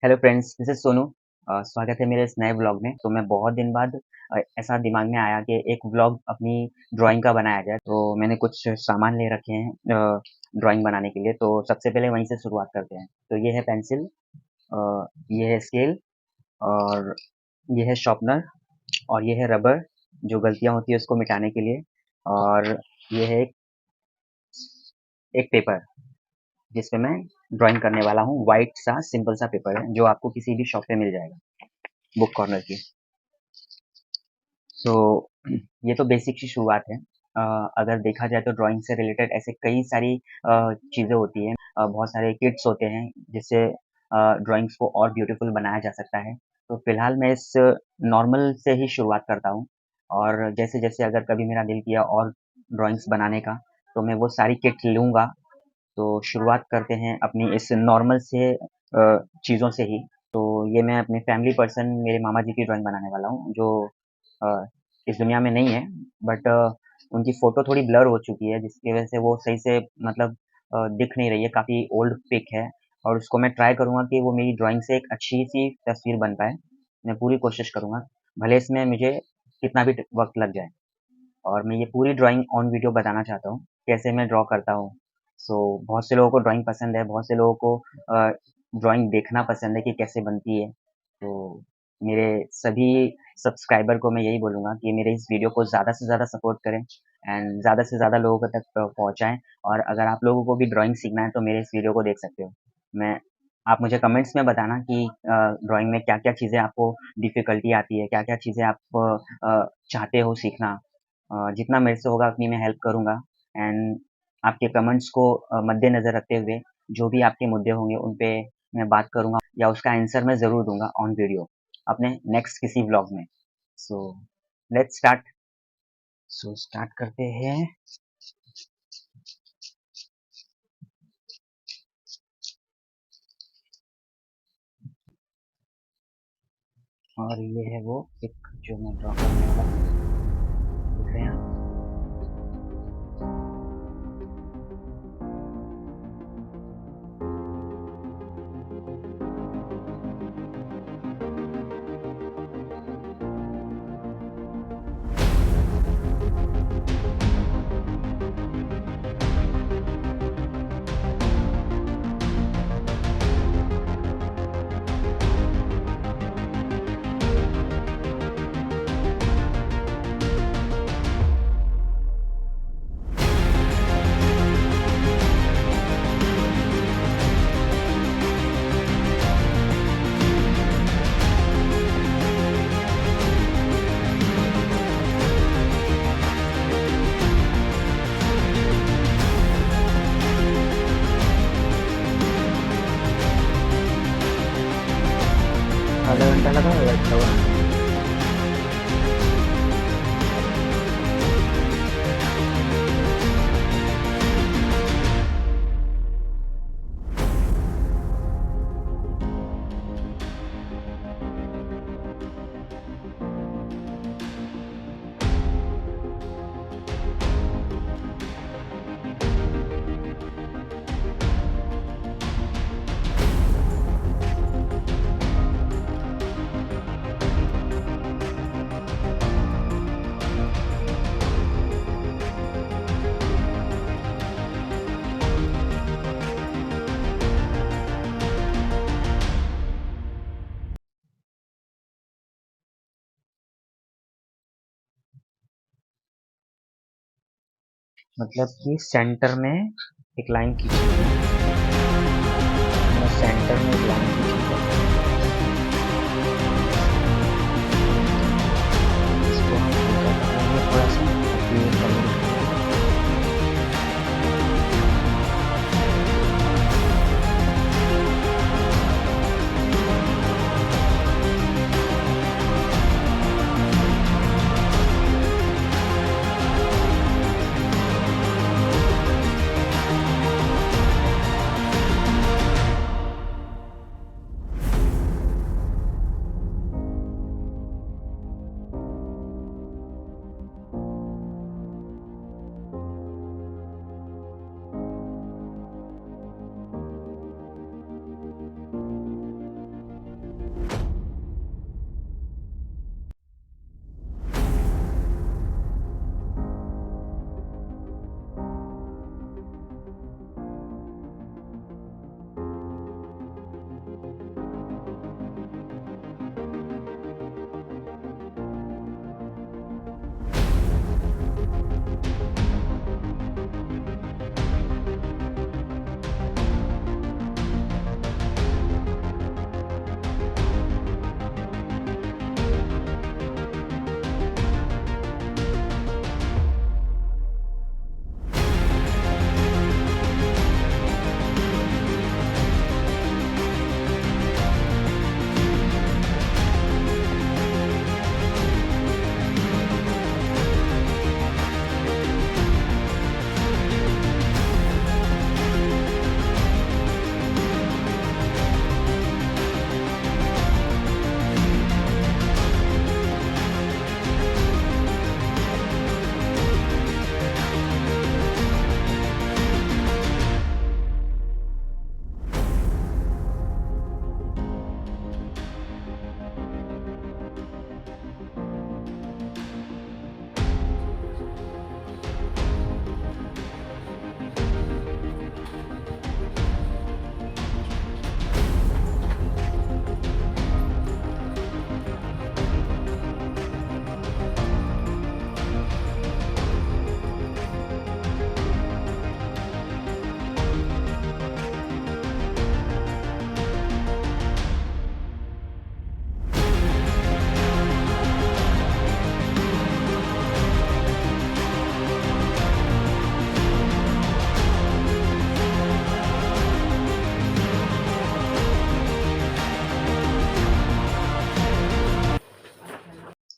Hello friends, this is Sonu. स्वागत है मेरे इस नए व्लॉग में। तो मैं बहुत दिन बाद ऐसा दिमाग में आया कि एक व्लॉग अपनी ड्राइंग का बनाया जाए। तो मैंने कुछ सामान ले रखे हैं ड्राइंग बनाने के लिए। तो सबसे पहले वहीं से शुरुआत करते हैं। तो ये है पेंसिल, ये है स्केल और ये है शार्पनर और ये है रबर जो गलतियाँ होती है उसको मिटाने के लिए। और ये है एक पेपर जिस पे मैं ड्राइंग करने वाला हूँ। व्हाइट सा सिंपल सा पेपर है जो आपको किसी भी शॉप पे मिल जाएगा बुक कॉर्नर की। सो ये तो बेसिक सी शुरुआत है। अगर देखा जाए तो ड्राइंग से रिलेटेड ऐसे कई सारी चीज़ें होती हैं। बहुत सारे किट्स होते हैं जिससे ड्राइंग्स को और ब्यूटीफुल बनाया जा सकता है। तो फिलहाल मैं इस नॉर्मल से ही शुरुआत करता हूँ और जैसे-जैसे अगर कभी मेरा दिल किया और ड्राइंग्स बनाने का तो मैं वो सारी किट लूँगा। तो शुरुआत करते हैं अपनी इस नॉर्मल से चीज़ों से ही। तो ये मैं अपने फैमिली पर्सन मेरे मामा जी की ड्राइंग बनाने वाला हूँ जो अ, इस दुनिया में नहीं है। बट उनकी फ़ोटो थोड़ी ब्लर हो चुकी है जिसकी वज़ह से वो सही से मतलब दिख नहीं रही है, काफ़ी ओल्ड पिक है और उसको मैं ट्राई करूँगा कि वो मेरी ड्राइंग से एक अच्छी-सी तस्वीर बन पाए। मैं पूरी कोशिश करूँगा, भले इसमें मुझे कितना भी ट वक़्त लग जाए। और मैं ये पूरी ड्राइंग ऑन वीडियो बताना चाहता हूँ, कैसे मैं ड्रॉ करता हूँ। बहुत से लोगों को ड्राइंग पसंद है, बहुत से लोगों को ड्राइंग देखना पसंद है कि कैसे बनती है। तो मेरे सभी सब्सक्राइबर को मैं यही बोलूँगा कि मेरे इस वीडियो को ज़्यादा से ज़्यादा सपोर्ट करें एंड ज़्यादा से ज़्यादा लोगों तक पहुँचाएँ। और अगर आप लोगों को भी ड्राइंग सीखना है तो मेरे इस वीडियो को देख सकते हो। मैं आप मुझे कमेंट्स में बताना कि ड्राइंग में क्या-क्या चीज़ें आपको डिफ़िकल्टी आती है, क्या-क्या चीज़ें आप चाहते हो सीखना। जितना मेरे से होगा उतनी मैं हेल्प करूँगा एंड आपके कमेंट्स को मद्देनज़र रखते हुए जो भी आपके मुद्दे होंगे उन पे मैं बात करूँगा या उसका आंसर मैं ज़रूर दूँगा ऑन वीडियो अपने नेक्स्ट किसी व्लॉग में। So let's start. स्टार्ट करते हैं। और ये है वो पिक जो मैं ड्रॉ करने वाला हूँ। देख रहे हैं आप? आधा घंटा लगा होगा इसका हुआ। मतलब कि सेंटर में एक लाइन खींचनी है, सेंटर में एक लाइन खींचनी है। इसको हम करते हैं थोड़ा सा अपनी कलर।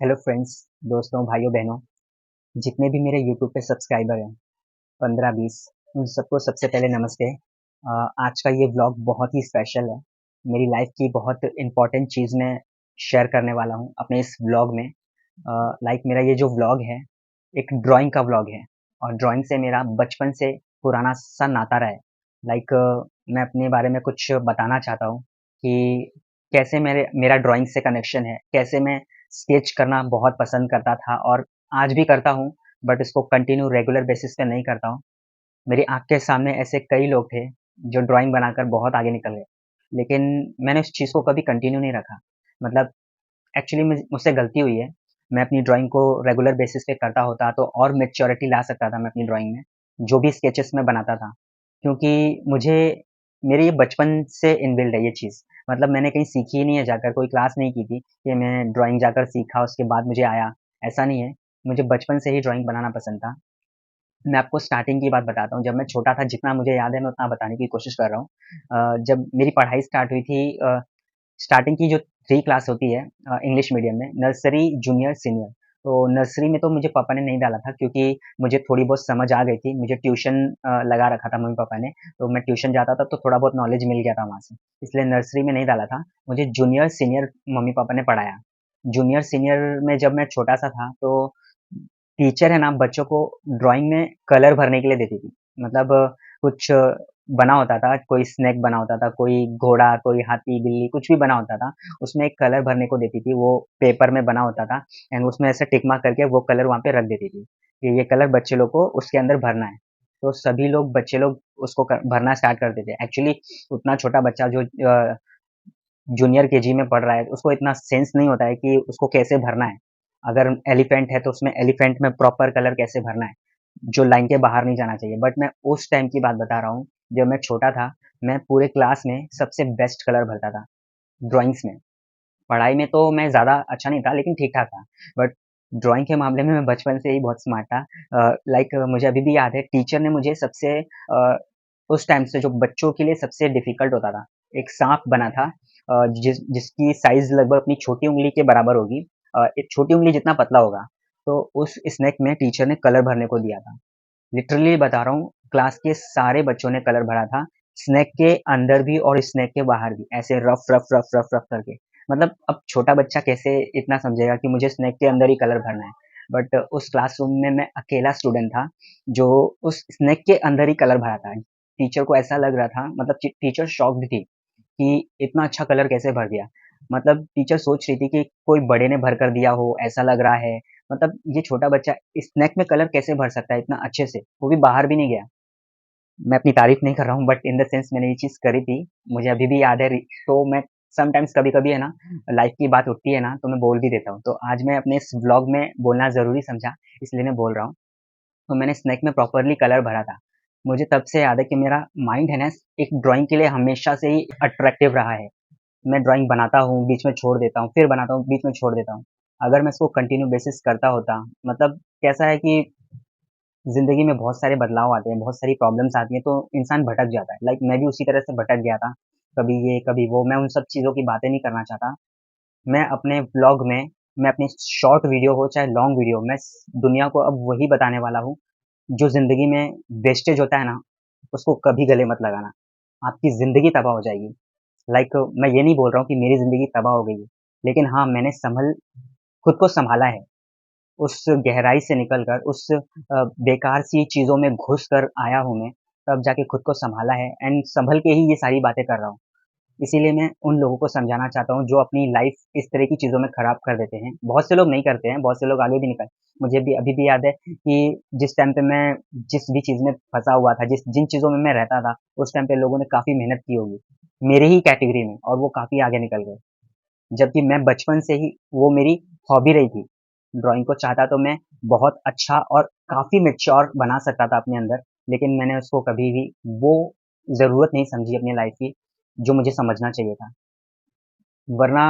हेलो फ्रेंड्स, दोस्तों, भाइयों बहनों, जितने भी मेरे यूट्यूब पे सब्सक्राइबर हैं 15-20, उन सबको सबसे पहले नमस्ते। आज का ये व्लॉग बहुत ही स्पेशल है। मेरी लाइफ की बहुत इम्पोर्टेंट चीज़ मैं शेयर करने वाला हूँ अपने इस व्लॉग में। लाइक मेरा ये जो व्लॉग है एक ड्राइंग का व्लॉग है और ड्राइंग से मेरा बचपन से पुराना सा नाता रहा है। लाइक मैं अपने बारे में कुछ बताना चाहता हूँ कि कैसे मेरा ड्राइंग से कनेक्शन है, कैसे मैं स्केच करना बहुत पसंद करता था और आज भी करता हूँ, बट इसको कंटिन्यू रेगुलर बेसिस पे नहीं करता हूँ। मेरी आँख के सामने ऐसे कई लोग थे जो ड्राइंग बनाकर बहुत आगे निकल गए, लेकिन मैंने उस चीज़ को कभी कंटिन्यू नहीं रखा। मतलब एक्चुअली मुझसे गलती हुई है। मैं अपनी ड्राइंग को रेगुलर बेसिस पे करता होता तो और मैच्योरिटी ला सकता था मैं अपनी ड्राइंग में, जो भी स्केचेस मैं बनाता था। क्योंकि मुझे मेरे ये बचपन से इनबिल्ट है ये चीज़। मतलब मैंने कहीं सीखी ही नहीं है जाकर, कोई क्लास नहीं की थी कि मैं ड्राइंग जाकर सीखा उसके बाद मुझे आया, ऐसा नहीं है। मुझे बचपन से ही ड्राइंग बनाना पसंद था। मैं आपको स्टार्टिंग की बात बताता हूँ, जब मैं छोटा था जितना मुझे याद है मैं उतना बताने की कोशिश कर रहा हूँ। जब मेरी पढ़ाई स्टार्ट हुई थी, स्टार्टिंग की जो 3 क्लास होती है इंग्लिश मीडियम में, नर्सरी, जूनियर, सीनियर। तो नर्सरी में तो मुझे पापा ने नहीं डाला था क्योंकि मुझे थोड़ी बहुत समझ आ गई थी। मुझे ट्यूशन लगा रखा था मम्मी-पापा ने, तो मैं ट्यूशन जाता था तो थोड़ा बहुत नॉलेज मिल गया था वहाँ से। इसलिए नर्सरी में नहीं डाला था। मुझे जूनियर, सीनियर मम्मी-पापा ने पढ़ाया। जूनियर, सीनियर में जब मैं छोटा-सा था तो टीचर है ना बच्चों को ड्राइंग में कलर भरने के लिए देती थी। मतलब कुछ बना होता था, कोई स्नेक बना होता था, कोई घोड़ा, कोई हाथी, बिल्ली, कुछ भी बना होता था, उसमें एक कलर भरने को देती थी, वो पेपर में बना होता था एंड उसमें ऐसे टिक मार्क करके वो कलर वहाँ पे रख देती थी, कि ये कलर बच्चे लोग को उसके अंदर भरना है। तो सभी लोग बच्चे लोग उसको भरना स्टार्ट करते थे। एक्चुअली उतना छोटा बच्चा जो जूनियर केजी में पढ़ रहा है, उसको इतना सेंस नहीं होता है कि उसको कैसे भरना है। अगर एलिफेंट है तो उसमें एलिफेंट में प्रॉपर कलर कैसे भरना है, जो लाइन के बाहर नहीं जाना चाहिए। बट मैं उस टाइम की बात बता रहा हूँ, जब मैं छोटा था, मैं पूरे क्लास में सबसे बेस्ट कलर भरता था, ड्राइंग्स में। पढ़ाई में तो मैं ज़्यादा अच्छा नहीं था, लेकिन ठीक-ठाक था। बट ड्राइंग के मामले में मैं बचपन से ही बहुत स्मार्ट था। लाइक मुझे अभी भी याद है, टीचर ने मुझे उस टाइम से जो बच्चों के लिए सबसे डिफ़िकल्ट होता था, एक साँप बना था, जिसकी साइज़ लगभग अपनी छोटी उँगली के बराबर होगी। एक छोटी उँगली जितना पतला होगा। तो उस स्नेक में टीचर ने कलर भरने को दिया था। लिटरली बता रहा हूँ, क्लास के सारे बच्चों ने कलर भरा था, स्नेक के अंदर भी और स्नेक के बाहर भी, ऐसे rough rough rough rough rough करके। मतलब अब छोटा बच्चा कैसे इतना समझेगा कि मुझे स्नेक के अंदर ही कलर भरना है। बट उस क्लासरूम में मैं अकेला स्टूडेंट था जो उस स्नेक के अंदर ही कलर भरा था। टीचर को ऐसा लग रहा था, मतलब टीचर शॉक्ड थी कि इतना अच्छा कलर कैसे भर दिया। मतलब टीचर सोच रही थी कि कोई बड़े ने भर कर दिया हो, ऐसा लग रहा है। मतलब ये छोटा बच्चा स्नेक में कलर कैसे भर सकता है इतना अच्छे से, वो भी बाहर भी नहीं गया। मैं अपनी तारीफ नहीं कर रहा हूँ, बट इन द सेंस मैंने ये चीज़ करी थी, मुझे अभी भी याद है। तो मैं समटाइम्स कभी-कभी है ना, लाइफ की बात उठती है ना तो मैं बोल भी देता हूँ। तो आज मैं अपने इस व्लॉग में बोलना ज़रूरी समझा, इसलिए मैं बोल रहा हूँ। तो मैंने स्नेक में प्रॉपरली कलर भरा था। मुझे तब से याद है कि मेरा माइंड है ना, एक ड्राइंग के लिए हमेशा से ही अट्रैक्टिव रहा है। मैं ड्राइंग बनाता हूँ, बीच में छोड़ देता हूँ, फिर बनाता हूँ, बीच में छोड़ देता हूँ। अगर मैं इसको कंटिन्यू बेसिस करता होता, मतलब कैसा है कि ज़िंदगी में बहुत सारे बदलाव आते हैं, बहुत सारी प्रॉब्लम्स आती हैं, तो इंसान भटक जाता है। लाइक मैं भी उसी तरह से भटक गया था, कभी ये, कभी वो। मैं उन सब चीज़ों की बातें नहीं करना चाहता। मैं अपने व्लॉग में, मैं अपनी शॉर्ट वीडियो हो चाहे लॉन्ग वीडियो, मैं दुनिया को अब वही बताने वाला हूँ, जो ज़िंदगी में वेस्टेज होता है ना, उसको कभी गले मत लगाना। आपकी ज़िंदगी तबाह हो जाएगी। लाइक मैं ये नहीं बोल रहा हूँ कि मेरी ज़िंदगी तबाह हो गई है, लेकिन हाँ, मैंने खुद को सँभाला है। उस गहराई से निकल कर, उस बेकार सी चीज़ों में घुस कर आया हूँ मैं, तब जाके खुद को सँभाला है एंड सँभल के ही ये सारी बातें कर रहा हूँ। इसीलिए मैं उन लोगों को समझाना चाहता हूँ जो अपनी लाइफ़ इस तरह की चीज़ों में खराब कर देते हैं। बहुत से लोग नहीं करते हैं, बहुत से लोग आगे भी निकल। मुझे भी अभी भी याद है कि जिस टाइम पे मैं जिस भी चीज़ में फँसा हुआ था, जिन चीज़ों में मैं रहता था, उस टाइम पे लोगों ने काफ़ी मेहनत की होगी, मेरे ही कैटेगरी में, और वो काफ़ी आगे निकल गए। जबकि मैं बचपन से ही वो मेरी हॉबी रही थी। ड्राइंग को चाहता तो मैं बहुत अच्छा और काफ़ी मैच्योर बना सकता था अपने अंदर, लेकिन मैंने उसको कभी भी वो ज़रूरत नहीं समझी अपनी लाइफ़ की, जो मुझे समझना चाहिए था। वरना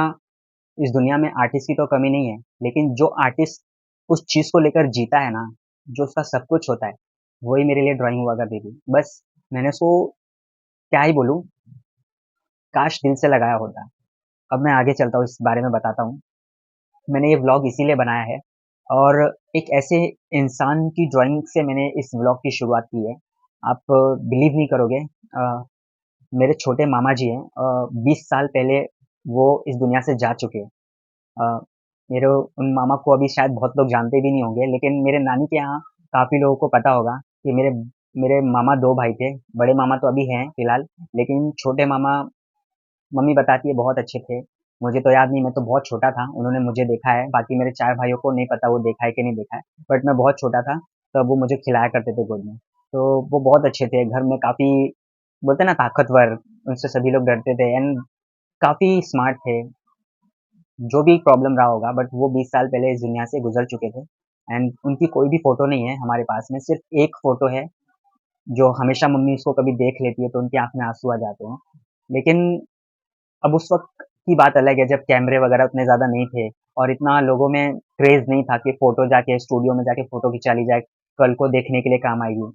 इस दुनिया में आर्टिस्ट की तो कमी नहीं है, लेकिन जो आर्टिस्ट उस चीज़ को लेकर जीता है ना, जो उसका सब कुछ होता है, वही मेरे लिए ड्राइंग हुआ करती थी। बस मैंने उसको क्या ही बोलूँ, काश दिल से लगाया होता। अब मैं आगे चलता हूँ, इस बारे में बताता हूँ। मैंने ये व्लॉग इसीलिए बनाया है और एक ऐसे इंसान की ड्राइंग से मैंने इस व्लॉग की शुरुआत की है। आप बिलीव नहीं करोगे, मेरे छोटे मामा जी हैं, 20 साल पहले वो इस दुनिया से जा चुके हैं। अ, मेरे उन मामा को अभी शायद बहुत लोग जानते भी नहीं होंगे, लेकिन मेरे नानी के यहाँ काफ़ी लोगों को पता होगा कि मेरे मेरे मामा 2 भाई थे। बड़े मामा तो अभी हैं फिलहाल, लेकिन छोटे मामा, मम्मी बताती है, बहुत अच्छे थे। मुझे तो याद नहीं, मैं तो बहुत छोटा था, उन्होंने मुझे देखा है, बाकी मेरे 4 भाइयों को नहीं पता वो देखा है कि नहीं देखा है, बट मैं बहुत छोटा था, तब वो मुझे खिलाया करते थे गोद में। तो वो बहुत अच्छे थे, घर में काफ़ी, बोलते हैं ना, ताकतवर, उनसे सभी लोग डरते थे एंड काफ़ी स्मार्ट थे। जो भी प्रॉब्लम रहा होगा, बट वो 20 साल पहले इस दुनिया से गुज़र चुके थे एंड उनकी कोई भी फ़ोटो नहीं है हमारे पास में, सिर्फ़ एक फ़ोटो है, जो हमेशा मम्मी उसको कभी देख लेती है तो उनकी आँख में आँसू आ जाते हैं। लेकिन अब उस वक़्त की बात अलग है, जब कैमरे वगैरह उतने ज़्यादा नहीं थे और इतना लोगों में क्रेज़ नहीं था कि फ़ोटो जाके स्टूडियो में जाके फ़ोटो खिंचा ली जाए, कल को देखने के लिए काम आएगी।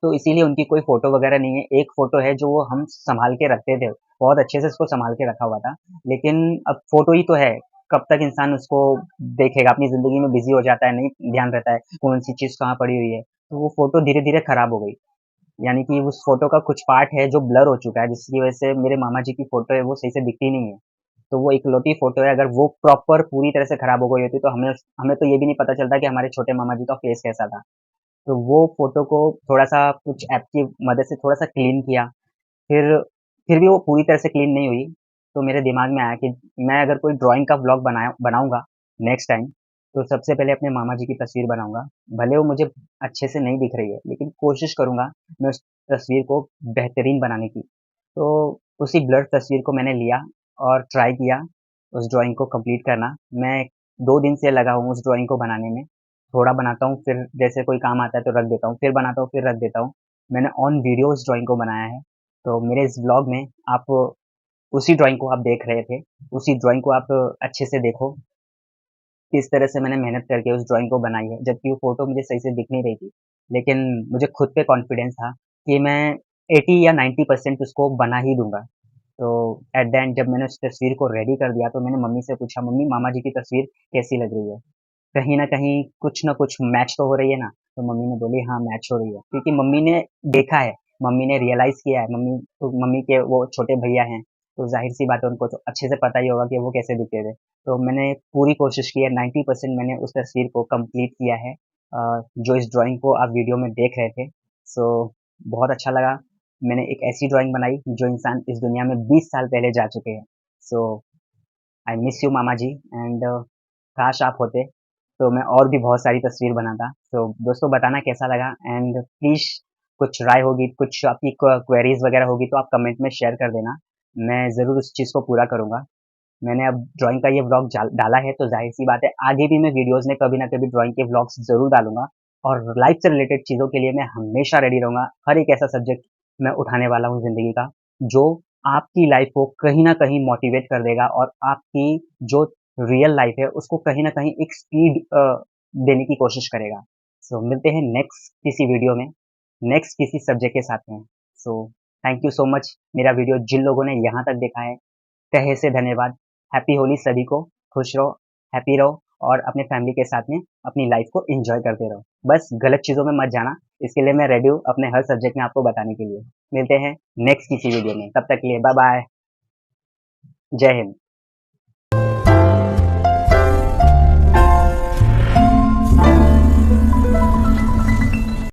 तो इसीलिए उनकी कोई फ़ोटो वगैरह नहीं है। एक फ़ोटो है जो वो हम सँभाल के रखते थे, बहुत अच्छे से उसको सँभाल के रखा हुआ था। लेकिन अब फ़ोटो ही तो है, कब तक इंसान उसको देखेगा, अपनी ज़िंदगी में बिज़ी हो जाता है, नहीं ध्यान रहता है कौन-सी चीज़ कहाँ पड़ी हुई है। तो वो फ़ोटो धीरे-धीरे खराब हो गई। यानी कि उस फ़ोटो का कुछ पार्ट है जो ब्लर हो चुका है, जिसकी वज़ह से मेरे मामा जी की फ़ोटो है वो सही से दिखती नहीं है। तो वो इकलौती फ़ोटो है, अगर वो प्रॉपर पूरी तरह से खराब हो गई होती तो हमें हमें तो ये भी नहीं पता चलता कि हमारे छोटे मामा जी का फेस कैसा था। तो वो फ़ोटो को थोड़ा-सा कुछ ऐप की मदद से थोड़ा-सा क्लीन किया, फिर फिर भी वो पूरी तरह से क्लीन नहीं हुई, तो मेरे दिमाग में आया कि मैं अगर कोई ड्राइंग का व्लॉग बनाऊँगा नेक्स्ट टाइम, तो सबसे पहले अपने मामा जी की तस्वीर बनाऊँगा। भले वो मुझे अच्छे से नहीं दिख रही है, लेकिन कोशिश करूँगा मैं उस तस्वीर को बेहतरीन बनाने की। तो उसी ब्लर तस्वीर को मैंने लिया और ट्राई किया उस ड्राइंग को कंप्लीट करना। मैं 2 दिन से लगा हूँ उस ड्राइंग को बनाने में। थोड़ा बनाता हूँ, फिर जैसे कोई काम आता है तो रख देता हूँ, फिर बनाता हूँ, फिर रख देता हूँ। मैंने ऑन वीडियो उस ड्राइंग को बनाया है। तो मेरे इस व्लॉग में आप उसी ड्राइंग को आप देख रहे थे, उसी ड्राइंग को आप अच्छे से देखो, किस तरह से मैंने मेहनत करके उस ड्राइंग को बनाई है, जबकि वो फ़ोटो मुझे सही से दिख नहीं रही थी। लेकिन मुझे खुद पे कॉन्फिडेंस था कि मैं 80 या 90% उसको बना ही दूँगा। तो एट द एंड जब मैंने उस तस्वीर को रेडी कर दिया, तो मैंने मम्मी से पूछा, "मम्मी, मामा जी की तस्वीर कैसी लग रही है?" कहीं न कहीं कुछ न कुछ मैच तो हो रही है ना? तो मम्मी ने बोली, "हाँ, मैच हो रही है।" क्योंकि मम्मी ने देखा है, मम्मी ने रियलाइज़ किया है, मम्मी के वो छोटे भैया हैं, तो ज़ाहिर-सी बात है उनको तो अच्छे से पता ही होगा कि वो कैसे दिखते थे। तो मैंने पूरी कोशिश की है, 90% मैंने उस तस्वीर को कंप्लीट किया है, जो इस ड्राइंग को आप वीडियो में देख रहे थे। सो बहुत अच्छा लगा। मैंने एक ऐसी ड्राइंग बनाई जो इंसान इस दुनिया में 20 साल पहले जा चुके हैं। सो आई मिस यू मामा जी एंड काश आप होते तो मैं और भी बहुत सारी तस्वीर बनाता। तो दोस्तों बताना कैसा लगा एंड प्लीज़ कुछ राय होगी, कुछ आपकी क्वेरीज़ वगैरह होगी तो आप कमेंट में शेयर कर देना। मैं ज़रूर उस चीज़ को पूरा करूँगा। मैंने अब ड्राइंग का ये व्लॉग डाला है तो ज़ाहिर-सी बात है आगे भी मैं वीडियोज़ में कभी न कभी ड्राइंग के व्लॉग्स ज़रूर डालूँगा और लाइफ़ से रिलेटेड चीज़ों के लिए मैं हमेशा रेडी रहूँगा। हर एक ऐसा सब्जेक्ट मैं उठाने वाला हूँ ज़िंदगी का, जो आपकी लाइफ़ को कहीं न कहीं मोटिवेट कर देगा और आपकी जो रियल लाइफ़ है उसको कहीं न कहीं एक स्पीड देने की कोशिश करेगा। सो मिलते हैं नेक्स्ट किसी वीडियो में, नेक्स्ट किसी सब्जेक्ट के साथ में। So thank you so much मेरा वीडियो जिन लोगों ने यहाँ तक देखा है, तहे से धन्यवाद। हैप्पी होली सभी को, खुश रहो, हैप्पी रहो और अपने फैमिली के साथ में अपनी लाइफ़ को एन्जॉय करते रहो। बस गलत चीज़ों में मत जाना, इसके लिए मैं रेडी हूँ अपने हर सब्जेक्ट में आपको बताने के लिए। मिलते हैं नेक्स्ट किसी वीडियो में, तब तक के लिए बाय-बाय। जय हिंद।